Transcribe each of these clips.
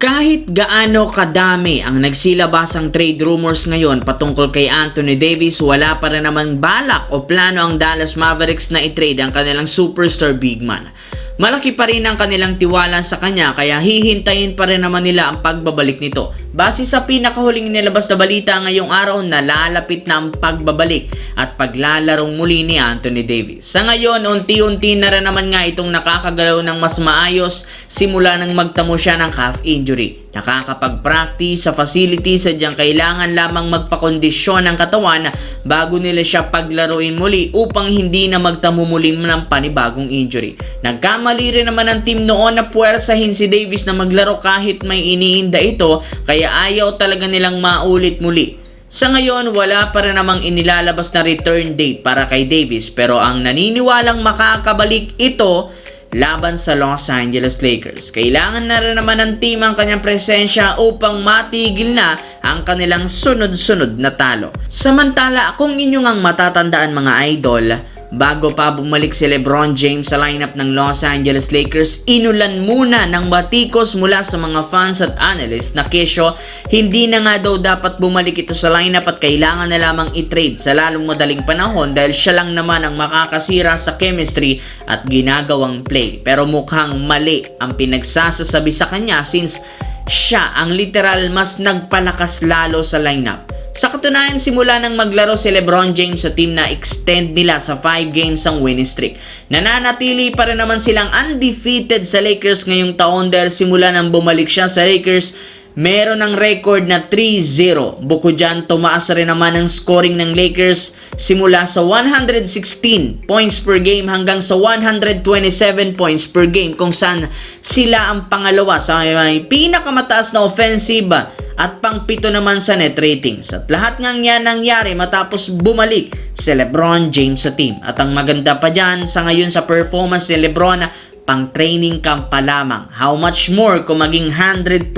Kahit gaano kadami ang nagsilabasang trade rumors ngayon patungkol kay Anthony Davis, wala pa rin naman balak o plano ang Dallas Mavericks na i-trade ang kanilang superstar big man. Malaki pa rin ang kanilang tiwala sa kanya kaya hihintayin pa rin naman nila ang pagbabalik nito. Base sa pinakahuling nilabas na balita ngayong araw na lalapit na ang pagbabalik at paglalarong muli ni Anthony Davis. Sa ngayon, unti-unti na rin naman nga itong nakakagalaw ng mas maayos simula nang magtamo siya ng calf injury. Nakakapag-practice sa facility, sadyang kailangan lamang magpakondisyon ng katawan bago nila siya paglaruin muli upang hindi na magtamo muli ng panibagong injury. Nagkamali rin naman ang team noon na puwersahin si Davis na maglaro kahit may iniinda ito, kaya ayaw talaga nilang maulit muli. Sa ngayon, wala pa rin namang inilalabas na return date para kay Davis, pero ang naniniwalang makakabalik ito laban sa Los Angeles Lakers. Kailangan na rin naman ng team ang kanyang presensya upang matigil na ang kanilang sunod-sunod na talo. Samantala, kung inyong ang matatandaan mga idol, bago pa bumalik si LeBron James sa lineup ng Los Angeles Lakers, inulan muna ng batikos mula sa mga fans at analysts na kesyo hindi na nga daw dapat bumalik ito sa lineup at kailangan na lamang i-trade sa lalong madaling panahon dahil siya lang naman ang makakasira sa chemistry at ginagawang play. Pero mukhang mali ang pinagsasasabi sa kanya since siya ang literal mas nagpalakas lalo sa lineup. Sa katunayan, simula nang maglaro si LeBron James sa team na extend nila sa 5 games ang winning streak. Nananatili pa rin naman silang undefeated sa Lakers ngayong taon dahil simula nang bumalik siya sa Lakers, meron ng record na 3-0. Bukod dyan, tumaas rin naman ang scoring ng Lakers simula sa 116 points per game hanggang sa 127 points per game, kung saan sila ang pangalawa sa may pinakamataas na offensive at pang-pito naman sa net ratings. At lahat ngang yan nangyari matapos bumalik si LeBron James sa team. At ang maganda pa dyan sa ngayon sa performance ni LeBron, pang training camp pa lamang. How much more kung maging 100%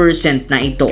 na ito?